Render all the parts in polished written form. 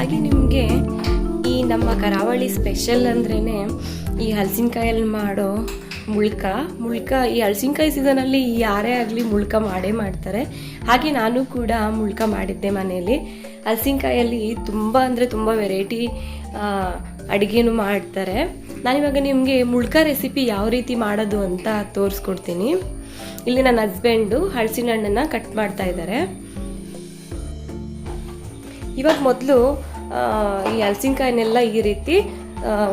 ಹಾಗೆ ನಿಮಗೆ ಈ ನಮ್ಮ ಕರಾವಳಿ ಸ್ಪೆಷಲ್ ಅಂದ್ರೇ ಈ ಹಲಸಿನಕಾಯಲ್ಲಿ ಮಾಡೋ ಮುಳ್ಕ ಈ ಹಲಸಿನಕಾಯಿ ಸೀಸನಲ್ಲಿ ಯಾರೇ ಆಗಲಿ ಮುಳ್ಕ ಮಾಡೇ ಮಾಡ್ತಾರೆ. ಹಾಗೆ ನಾನು ಕೂಡ ಮುಳ್ಕ ಮಾಡಿದ್ದೆ ಮನೆಯಲ್ಲಿ. ಹಲಸಿನಕಾಯಲ್ಲಿ ತುಂಬ ಅಂದರೆ ತುಂಬ ವೆರೈಟಿ ಅಡುಗೆನೂ ಮಾಡ್ತಾರೆ. ನಾನಿವಾಗ ನಿಮಗೆ ಮುಳ್ಕ ರೆಸಿಪಿ ಯಾವ ರೀತಿ ಮಾಡೋದು ಅಂತ ತೋರಿಸ್ಕೊಡ್ತೀನಿ. ಇಲ್ಲಿ ನನ್ನ ಹಸ್ಬೆಂಡು ಹಲಸಿನ ಹಣ್ಣನ್ನು ಕಟ್ ಮಾಡ್ತಾ ಇದ್ದಾರೆ. ಇವಾಗ ಮೊದಲು ಈ ಹಲಸಿನಕಾಯಿನೆಲ್ಲ ಈ ರೀತಿ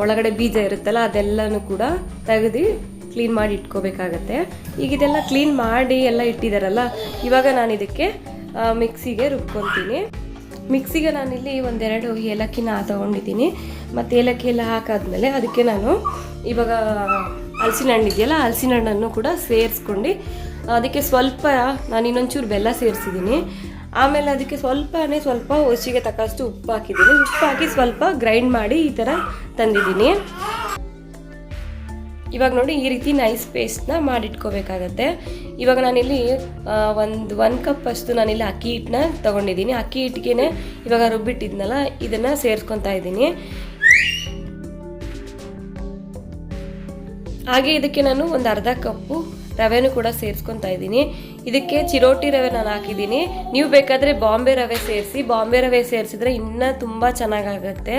ಒಳಗಡೆ ಬೀಜ ಇರುತ್ತಲ್ಲ ಅದೆಲ್ಲನೂ ಕೂಡ ತೆಗೆದು ಕ್ಲೀನ್ ಮಾಡಿ ಇಟ್ಕೋಬೇಕಾಗತ್ತೆ. ಈಗ ಇದೆಲ್ಲ ಕ್ಲೀನ್ ಮಾಡಿ ಎಲ್ಲ ಇಟ್ಟಿದ್ದಾರಲ್ಲ, ಇವಾಗ ನಾನು ಇದಕ್ಕೆ ಮಿಕ್ಸಿಗೆ ರುಬ್ಕೊತೀನಿ. ಮಿಕ್ಸಿಗೆ ನಾನಿಲ್ಲಿ ಒಂದೆರಡು ಏಲಕ್ಕಿನ ತೊಗೊಂಡಿದ್ದೀನಿ. ಮತ್ತು ಏಲಕ್ಕಿ ಎಲ್ಲ ಹಾಕಾದ್ಮೇಲೆ ಅದಕ್ಕೆ ನಾನು ಇವಾಗ ಹಲಸಿನ ಹಣ್ಣು ಇದೆಯಲ್ಲ, ಹಲಸಿನ ಹಣ್ಣನ್ನು ಕೂಡ ಸೇರಿಸ್ಕೊಂಡು ಅದಕ್ಕೆ ಸ್ವಲ್ಪ ನಾನು ಇನ್ನೊಂಚೂರು ಬೆಲ್ಲ ಸೇರಿಸಿದ್ದೀನಿ. ಆಮೇಲೆ ಅದಕ್ಕೆ ಸ್ವಲ್ಪ ರುಚಿಗೆ ತಕ್ಕಷ್ಟು ಉಪ್ಪು ಹಾಕಿದ್ದೀನಿ. ಉಪ್ಪು ಹಾಕಿ ಸ್ವಲ್ಪ ಗ್ರೈಂಡ್ ಮಾಡಿ ಈ ಥರ ತಂದಿದ್ದೀನಿ. ಇವಾಗ ನೋಡಿ ಈ ರೀತಿ ನೈಸ್ ಪೇಸ್ಟ್ನ ಮಾಡಿಟ್ಕೋಬೇಕಾಗತ್ತೆ. ಇವಾಗ ನಾನಿಲ್ಲಿ ಒಂದು ಕಪ್ ಅಷ್ಟು ನಾನಿಲ್ಲಿ ಅಕ್ಕಿ ಹಿಟ್ಟನ್ನ ತೊಗೊಂಡಿದ್ದೀನಿ. ಅಕ್ಕಿ ಹಿಟ್ಟಿಗೆ ಇವಾಗ ರುಬ್ಬಿಟ್ಟಿದ್ನಲ್ಲ ಇದನ್ನು ಸೇರಿಸ್ಕೊತಾ ಇದ್ದೀನಿ. ಹಾಗೆ ಇದಕ್ಕೆ ನಾನು ಒಂದು ಅರ್ಧ ಕಪ್ಪು ರವೆನೂ ಕೂಡ ಸೇರಿಸ್ಕೊತಾ ಇದ್ದೀನಿ. ಇದಕ್ಕೆ ಚಿರೋಟಿ ರವೆ ನಾನು ಹಾಕಿದ್ದೀನಿ. ನೀವು ಬೇಕಾದರೆ ಬಾಂಬೆ ರವೆ ಸೇರಿಸಿ. ಬಾಂಬೆ ರವೆ ಸೇರಿಸಿದ್ರೆ ಇನ್ನೂ ತುಂಬ ಚೆನ್ನಾಗಾಗತ್ತೆ.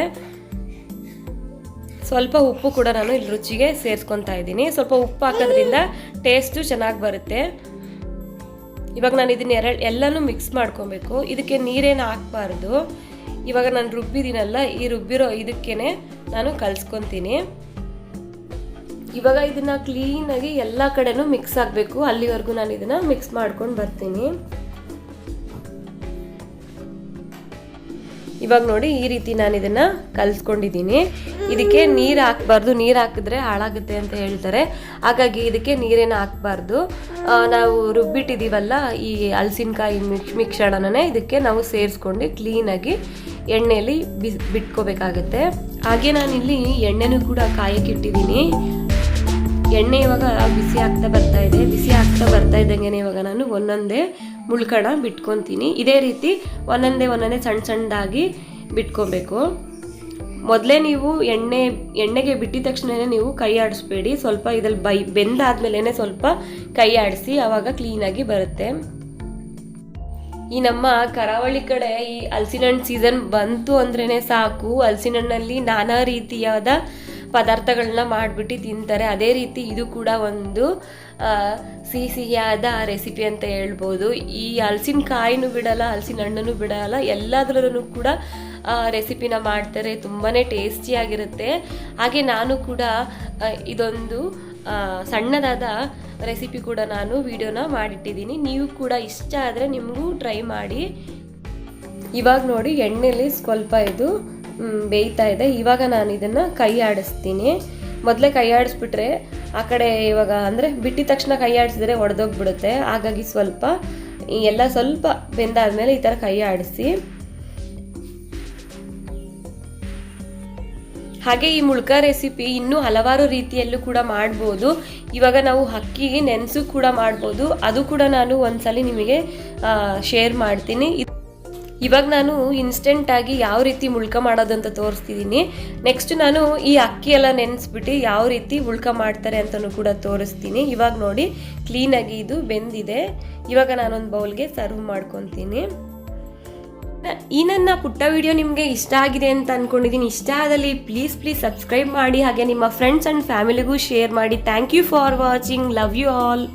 ಸ್ವಲ್ಪ ಉಪ್ಪು ಕೂಡ ನಾನು ಇಲ್ಲಿ ರುಚಿಗೆ ಸೇರಿಸ್ಕೊತಾ ಇದ್ದೀನಿ. ಸ್ವಲ್ಪ ಉಪ್ಪು ಹಾಕೋದ್ರಿಂದ ಟೇಸ್ಟು ಚೆನ್ನಾಗಿ ಬರುತ್ತೆ. ಇವಾಗ ನಾನು ಇದನ್ನ ಎಲ್ಲನೂ ಮಿಕ್ಸ್ ಮಾಡ್ಕೊಬೇಕು. ಇದಕ್ಕೆ ನೀರೇನು ಹಾಕಬಾರ್ದು. ಇವಾಗ ನಾನು ರುಬ್ಬಿದ್ದೀನಲ್ಲ, ಈ ರುಬ್ಬಿರೋ ಇದಕ್ಕೇ ನಾನು ಕಲಿಸ್ಕೊತೀನಿ. ಇವಾಗ ಇದನ್ನು ಕ್ಲೀನಾಗಿ ಎಲ್ಲ ಕಡೆನೂ ಮಿಕ್ಸ್ ಆಗಬೇಕು. ಅಲ್ಲಿವರೆಗೂ ನಾನು ಇದನ್ನು ಮಿಕ್ಸ್ ಮಾಡ್ಕೊಂಡು ಬರ್ತೀನಿ. ಇವಾಗ ನೋಡಿ ಈ ರೀತಿ ನಾನು ಇದನ್ನು ಕಲಿಸ್ಕೊಂಡಿದ್ದೀನಿ. ಇದಕ್ಕೆ ನೀರು ಹಾಕಬಾರ್ದು. ನೀರು ಹಾಕಿದ್ರೆ ಹಾಳಾಗುತ್ತೆ ಅಂತ ಹೇಳ್ತಾರೆ. ಹಾಗಾಗಿ ಇದಕ್ಕೆ ನೀರೇನು ಹಾಕಬಾರ್ದು. ನಾವು ರುಬ್ಬಿಟ್ಟಿದ್ದೀವಲ್ಲ ಈ ಹಲಸಿನಕಾಯಿ ಮಿಶ್ರಣನೇ ಇದಕ್ಕೆ ನಾವು ಸೇರಿಸ್ಕೊಂಡು ಕ್ಲೀನಾಗಿ ಎಣ್ಣೆಯಲ್ಲಿ ಬಿಟ್ಕೋಬೇಕಾಗತ್ತೆ. ಹಾಗೆ ನಾನಿಲ್ಲಿ ಎಣ್ಣೆನೂ ಕೂಡ ಕಾಯಕ್ಕೆ ಇಟ್ಟಿದ್ದೀನಿ. ಎಣ್ಣೆ ಇವಾಗ ಬಿಸಿ ಆಗ್ತಾ ಬರ್ತಾ ಇದೆ. ಬಿಸಿ ಆಗ್ತಾ ಬರ್ತಾ ಇದ್ದಂಗೆ ಇವಾಗ ನಾನು ಒಂದೊಂದೇ ಮುಳ್ಕಣ ಬಿಟ್ಕೊತೀನಿ. ಇದೇ ರೀತಿ ಒಂದೊಂದೇ ಸಣ್ಣದಾಗಿ ಬಿಟ್ಕೊಬೇಕು. ಮೊದಲೇ ನೀವು ಎಣ್ಣೆಗೆ ಬಿಟ್ಟಿದ ತಕ್ಷಣ ನೀವು ಕೈ ಆಡಿಸ್ಬೇಡಿ. ಸ್ವಲ್ಪ ಇದ್ರಲ್ಲಿ ಬೆಂದಾದ್ಮೇಲೆ ಸ್ವಲ್ಪ ಕೈ ಆಡಿಸಿ, ಆವಾಗ ಕ್ಲೀನಾಗಿ ಬರುತ್ತೆ. ಈ ನಮ್ಮ ಕರಾವಳಿ ಕಡೆ ಈ ಹಲಸಿನ ಹಣ್ಣು ಸೀಸನ್ ಬಂತು ಅಂದ್ರೇ ಸಾಕು. ಹಲಸಿನ ಹಣ್ಣಲ್ಲಿ ನಾನಾ ರೀತಿಯಾದ ಪದಾರ್ಥಗಳನ್ನ ಮಾಡಿಬಿಟ್ಟು ತಿಂತಾರೆ. ಅದೇ ರೀತಿ ಇದು ಕೂಡ ಒಂದು ಸಿಹಿಯಾದ ರೆಸಿಪಿ ಅಂತ ಹೇಳ್ಬೋದು. ಈ ಹಲಸಿನಕಾಯಿನೂ ಬಿಡಲ್ಲ, ಹಲಸಿನ ಹಣ್ಣನ್ನು ಬಿಡಲ್ಲ, ಎಲ್ಲದರಲ್ಲೂ ಕೂಡ ರೆಸಿಪಿನ ಮಾಡ್ತಾರೆ. ತುಂಬಾ ಟೇಸ್ಟಿಯಾಗಿರುತ್ತೆ. ಹಾಗೆ ನಾನು ಕೂಡ ಇದೊಂದು ಸಣ್ಣದಾದ ರೆಸಿಪಿ ಕೂಡ ನಾನು ವಿಡಿಯೋನ ಮಾಡಿಟ್ಟಿದ್ದೀನಿ. ನೀವು ಕೂಡ ಇಷ್ಟ ಆದರೆ ನಿಮಗೂ ಟ್ರೈ ಮಾಡಿ. ಇವಾಗ ನೋಡಿ ಎಣ್ಣೆಲಿ ಸ್ವಲ್ಪ ಇದು ಬೇಯ್ತಾ ಇದೆ. ಇವಾಗ ನಾನು ಇದನ್ನು ಕೈ ಆಡಿಸ್ತೀನಿ. ಮೊದಲೇ ಕೈ ಆಡಿಸ್ಬಿಟ್ರೆ ಆ ಕಡೆ ಇವಾಗ ಅಂದರೆ ಬಿಟ್ಟಿದ ತಕ್ಷಣ ಕೈ ಆಡಿಸಿದ್ರೆ ಒಡೆದೋಗ್ಬಿಡುತ್ತೆ. ಹಾಗಾಗಿ ಸ್ವಲ್ಪ ಬೆಂದಾದ್ಮೇಲೆ ಈ ಥರ ಕೈ ಆಡಿಸಿ. ಹಾಗೆ ಈ ಮುಳ್ಕ ರೆಸಿಪಿ ಇನ್ನೂ ಹಲವಾರು ರೀತಿಯಲ್ಲೂ ಕೂಡ ಮಾಡ್ಬೋದು. ಇವಾಗ ನಾವು ಅಕ್ಕಿಗೆ ನೆನೆಸು ಕೂಡ ಮಾಡ್ಬೋದು. ಅದು ಕೂಡ ನಾನು ಒಂದ್ಸಲಿ ನಿಮಗೆ ಶೇರ್ ಮಾಡ್ತೀನಿ. ಇವಾಗ ನಾನು ಇನ್ಸ್ಟೆಂಟಾಗಿ ಯಾವ ರೀತಿ ಮುಳ್ಕ ಮಾಡೋದು ಅಂತ ತೋರಿಸ್ತಿದ್ದೀನಿ. ನೆಕ್ಸ್ಟ್ ನಾನು ಈ ಅಕ್ಕಿ ಎಲ್ಲ ನೆನೆಸ್ಬಿಟ್ಟು ಯಾವ ರೀತಿ ಮುಳ್ಕ ಮಾಡ್ತಾರೆ ಅಂತಲೂ ಕೂಡ ತೋರಿಸ್ತೀನಿ. ಇವಾಗ ನೋಡಿ ಕ್ಲೀನಾಗಿ ಇದು ಬೆಂದಿದೆ. ಇವಾಗ ನಾನೊಂದು ಬೌಲ್ಗೆ ಸರ್ವ್ ಮಾಡ್ಕೊತೀನಿ. ಈ ನನ್ನ ಪುಟ್ಟ ವಿಡಿಯೋ ನಿಮಗೆ ಇಷ್ಟ ಆಗಿದೆ ಅಂತ ಅಂದ್ಕೊಂಡಿದ್ದೀನಿ. ಇಷ್ಟ ಆದಲ್ಲಿ ಪ್ಲೀಸ್ ಸಬ್ಸ್ಕ್ರೈಬ್ ಮಾಡಿ. ಹಾಗೆ ನಿಮ್ಮ ಫ್ರೆಂಡ್ಸ್ ಆ್ಯಂಡ್ ಫ್ಯಾಮಿಲಿಗೂ ಶೇರ್ ಮಾಡಿ. Thank you for watching. Love you all.